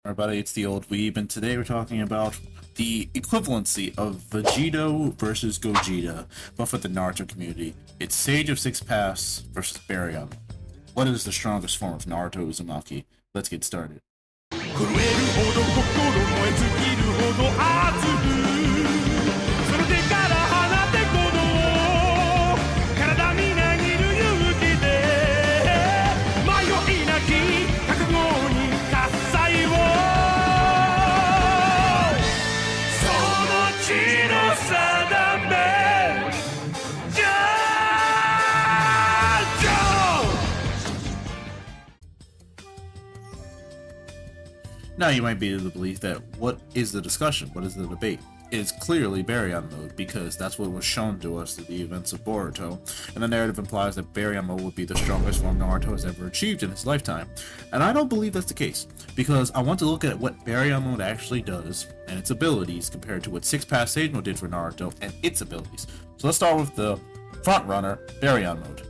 Everybody, it's the old weeb, and today we're talking about the equivalency of Vegito versus Gogeta, but for the Naruto community. It's Sage of Six Paths versus Baryon. What is the strongest form of Naruto Uzumaki? Let's get started. Now you might be of the belief that what is the discussion? What is the debate? It's clearly Baryon mode because that's what was shown to us through the events of Boruto, and the narrative implies that Baryon mode would be the strongest form Naruto has ever achieved in his lifetime. And I don't believe that's the case, because I want to look at what Baryon mode actually does and its abilities compared to what Six Paths Sage mode did for Naruto and its abilities. So let's start with the front runner, Baryon mode.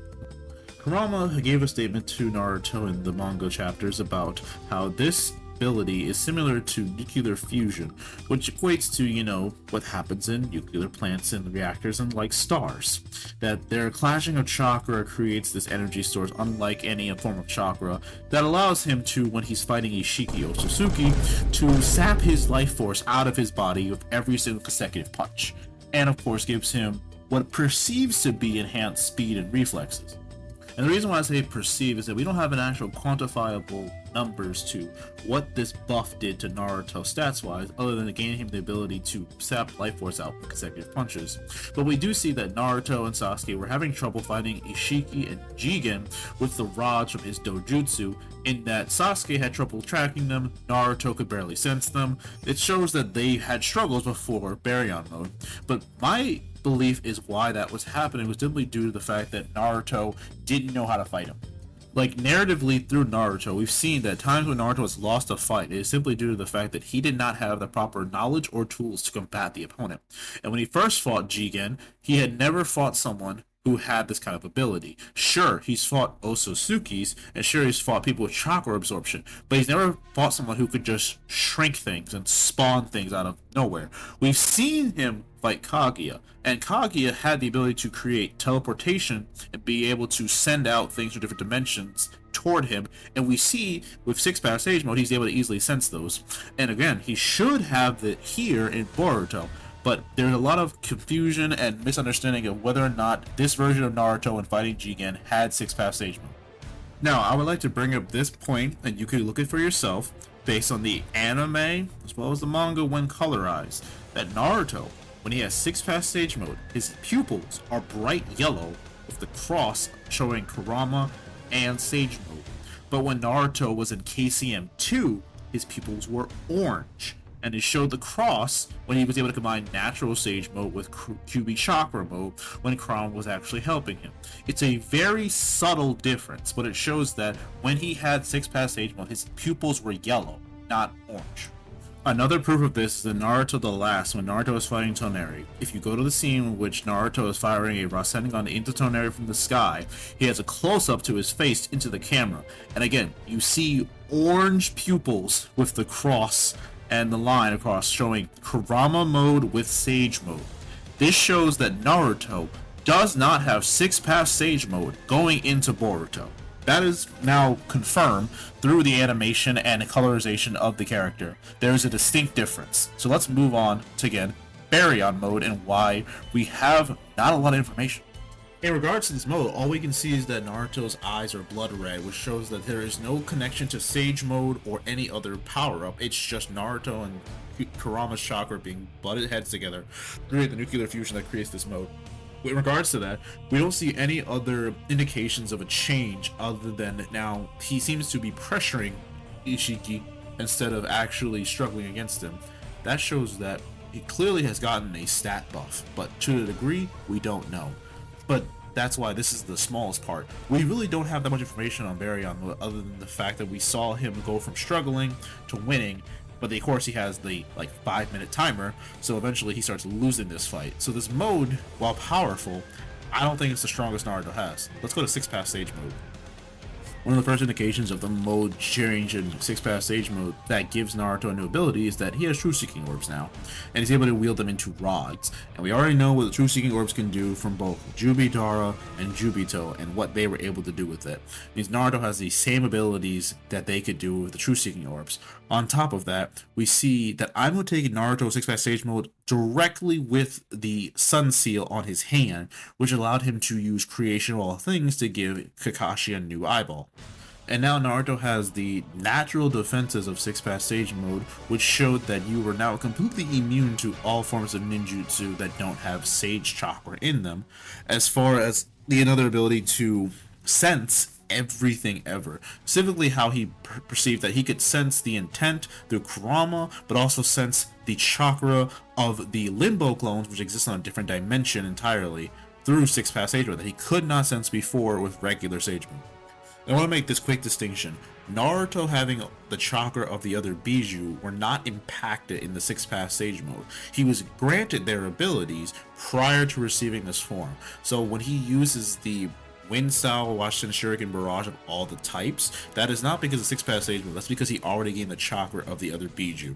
Kurama gave a statement to Naruto in the manga chapters about how this ability is similar to nuclear fusion, which equates to, what happens in nuclear plants and reactors and like stars. That their clashing of chakra creates this energy source unlike any form of chakra that allows him to, when he's fighting Ishiki or Suzuki, to sap his life force out of his body with every single consecutive punch. And of course gives him what perceives to be enhanced speed and reflexes. And the reason why I say perceive is that we don't have an actual quantifiable numbers to what this buff did to Naruto stats-wise, other than gaining him the ability to sap life force out with consecutive punches. But we do see that Naruto and Sasuke were having trouble fighting Ishiki and Jigen with the rods from his dojutsu, in that Sasuke had trouble tracking them, Naruto could barely sense them. It shows that they had struggles before Baryon mode. But my belief is why that was happening was simply due to the fact that Naruto didn't know how to fight him. Like, narratively through Naruto, we've seen that times when Naruto has lost a fight, it is simply due to the fact that he did not have the proper knowledge or tools to combat the opponent. And when he first fought Jigen, he had never fought someone who had this kind of ability. Sure, he's fought Ososukis, and sure, he's fought people with chakra absorption, but he's never fought someone who could just shrink things and spawn things out of nowhere. We've seen him fight Kaguya, and Kaguya had the ability to create teleportation and be able to send out things from different dimensions toward him, and we see with Six Paths Sage mode he's able to easily sense those. And again, he should have it here in Boruto, but there's a lot of confusion and misunderstanding of whether or not this version of Naruto when fighting Jigen had Six Paths Sage mode. Now, I would like to bring up this point, and you could look it for yourself, based on the anime as well as the manga when colorized, that Naruto, when he has Six Paths Sage mode, his pupils are bright yellow with the cross showing Kurama and Sage mode. But when Naruto was in KCM 2, his pupils were orange, and it showed the cross when he was able to combine natural Sage mode with QB Chakra mode when Kurama was actually helping him. It's a very subtle difference, but it shows that when he had Six Paths Sage mode, his pupils were yellow, not orange. Another proof of this is in Naruto the Last, when Naruto is fighting Toneri. If you go to the scene in which Naruto is firing a Rasengan into Toneri from the sky, he has a close-up to his face into the camera. And again, you see orange pupils with the cross and the line across showing Kurama mode with Sage mode. This shows that Naruto does not have Six Paths Sage mode going into Boruto. That is now confirmed through the animation and colorization of the character. There is a distinct difference. So let's move on to, again, Baryon mode and why we have not a lot of information. In regards to this mode, all we can see is that Naruto's eyes are blood red, which shows that there is no connection to Sage mode or any other power-up. It's just Naruto and Kurama's chakra being butted heads together through the nuclear fusion that creates this mode. With regards to that, we don't see any other indications of a change other than now he seems to be pressuring Ishiki instead of actually struggling against him. That shows that he clearly has gotten a stat buff, but to the degree, we don't know. But that's why this is the smallest part. We really don't have that much information on Baryon other than the fact that we saw him go from struggling to winning, but of course he has the 5-minute timer, so eventually he starts losing this fight. So this mode, while powerful, I don't think it's the strongest Naruto has. Let's go to Six Paths Sage mode. One of the first indications of the mode change in 6-pass stage mode that gives Naruto a new ability is that he has True Seeking Orbs now, and he's able to wield them into rods. And we already know what the True Seeking Orbs can do from both Jubidara and Jubito and what they were able to do with it. It means Naruto has the same abilities that they could do with the True Seeking Orbs. On top of that, we see that I'm going to take Naruto 6-pass stage mode directly with the Sun Seal on his hand, which allowed him to use Creation of All Things to give Kakashi a new eyeball. And now Naruto has the natural defenses of 6-pass stage mode, which showed that you were now completely immune to all forms of ninjutsu that don't have sage chakra in them, as far as the another ability to sense everything ever. Specifically how he perceived that he could sense the intent through Kurama, but also sense the chakra of the Limbo clones, which exist on a different dimension entirely, through 6-pass sage mode that he could not sense before with regular sage mode. I want to make this quick distinction. Naruto having the chakra of the other Biju were not impacted in the 6-pass stage mode. He was granted their abilities prior to receiving this form. So when he uses the Wind Style, Washington Shuriken Barrage of all the types, that is not because of 6-pass stage mode, that's because he already gained the chakra of the other Biju.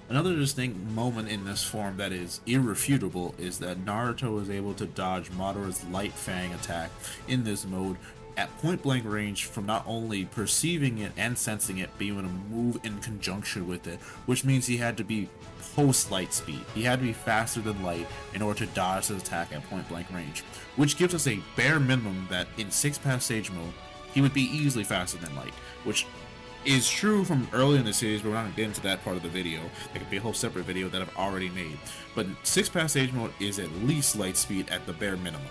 Another distinct moment in this form that is irrefutable is that Naruto is able to dodge Madara's Light Fang attack in this mode at point blank range from not only perceiving it and sensing it, but even to move in conjunction with it, which means he had to be post light speed. He had to be faster than light in order to dodge his attack at point blank range, which gives us a bare minimum that in 6-pass stage mode, he would be easily faster than light, which is true from early in the series, but we're not going to get into that part of the video. There could be a whole separate video that I've already made. But 6-pass stage mode is at least light speed at the bare minimum.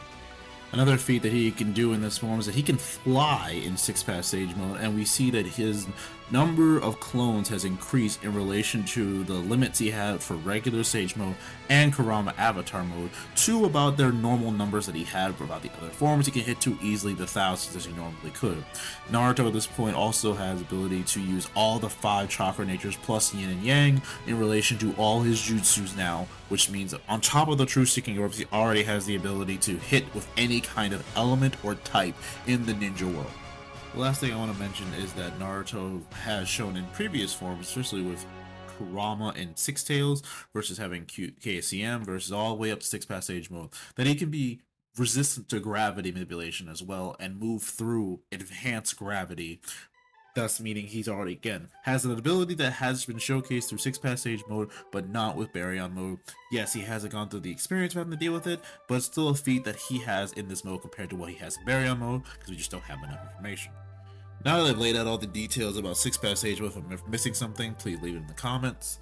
Another feat that he can do in this form is that he can fly in 6-pass stage mode, and we see that his number of clones has increased in relation to the limits he had for regular sage mode and Kurama avatar mode to about their normal numbers that he had for about the other forms. He can hit too easily the thousands as he normally could. Naruto at this point also has the ability to use all the 5 chakra natures plus yin and yang in relation to all his jutsus now, which means on top of the True Seeking Orbs, he already has the ability to hit with any kind of element or type in the ninja world. The last thing I want to mention is that Naruto has shown in previous forms, especially with Kurama and Six Tails versus having KSCM versus all the way up to 6-pass stage mode, that he can be resistant to gravity manipulation as well and move through enhanced gravity, thus meaning he's already, again, has an ability that has been showcased through 6-pass stage mode, but not with Baryon mode. Yes, he hasn't gone through the experience of having to deal with it, but it's still a feat that he has in this mode compared to what he has in Baryon mode, because we just don't have enough information. Now that I've laid out all the details about 6-pass stage mode, if I'm missing something, please leave it in the comments.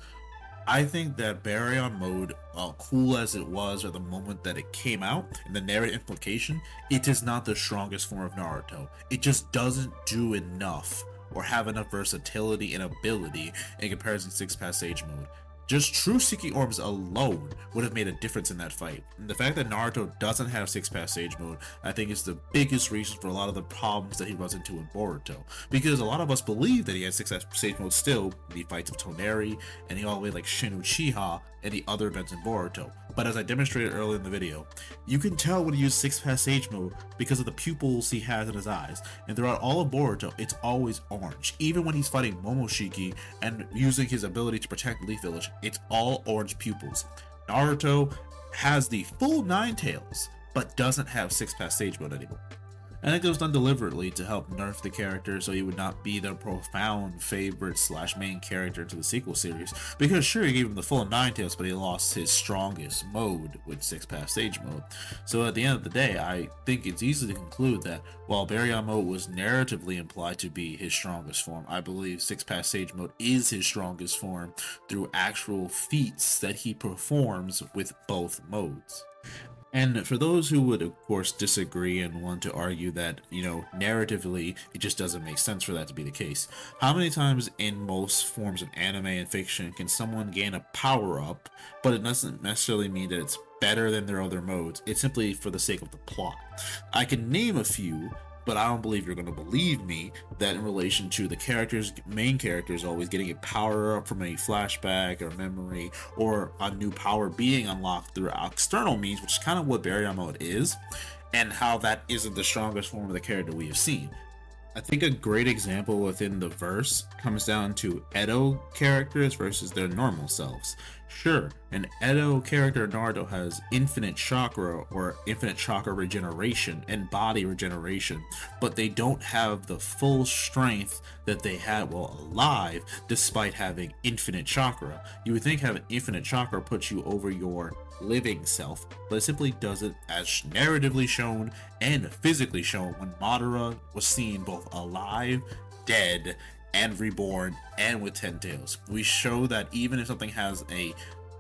I think that Baryon mode, cool as it was at the moment that it came out, and the narrative implication, it is not the strongest form of Naruto. It just doesn't do enough or have enough versatility and ability in comparison to 6-pass stage mode. Just True Seeking Orbs alone would have made a difference in that fight. And the fact that Naruto doesn't have 6-pass stage mode, I think is the biggest reason for a lot of the problems that he runs into in Boruto. Because a lot of us believe that he has 6-pass stage mode still in the fights of Toneri, and he all the way like Shin Uchiha and the other events in Boruto. But as I demonstrated earlier in the video, you can tell when he uses 6-pass sage mode because of the pupils he has in his eyes. And throughout all of Boruto, it's always orange. Even when he's fighting Momoshiki and using his ability to protect Leaf Village, it's all orange pupils. Naruto has the full 9 tails, but doesn't have 6-pass sage mode anymore. And it was done deliberately to help nerf the character so he would not be the profound favorite / main character to the sequel series. Because sure, he gave him the full 9 tails, but he lost his strongest mode with 6-pass sage mode. So at the end of the day, I think it's easy to conclude that while Baryon mode was narratively implied to be his strongest form, I believe 6-pass sage mode is his strongest form through actual feats that he performs with both modes. And for those who would, of course, disagree and want to argue that, narratively, it just doesn't make sense for that to be the case. How many times in most forms of anime and fiction can someone gain a power-up, but it doesn't necessarily mean that it's better than their other modes? It's simply for the sake of the plot. I can name a few, but I don't believe you're going to believe me that in relation to the main characters always getting a power up from a flashback or memory or a new power being unlocked through external means, which is kind of what Baryon mode is, and how that isn't the strongest form of the character we have seen. I think a great example within the verse comes down to Edo characters versus their normal selves. Sure, an Edo character in Naruto has infinite chakra or infinite chakra regeneration and body regeneration, but they don't have the full strength that they had while alive despite having infinite chakra. You would think having infinite chakra puts you over your living self, but it simply doesn't, as narratively shown and physically shown when Madara was seen both alive, dead, and reborn, and with 10 tails. We show that even if something has a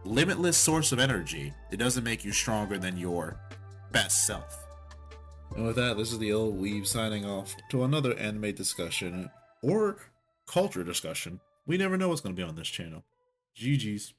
limitless source of energy, it doesn't make you stronger than your best self. And with that, this is the old Weave signing off to another anime discussion or culture discussion. We never know what's going to be on this channel. GG's.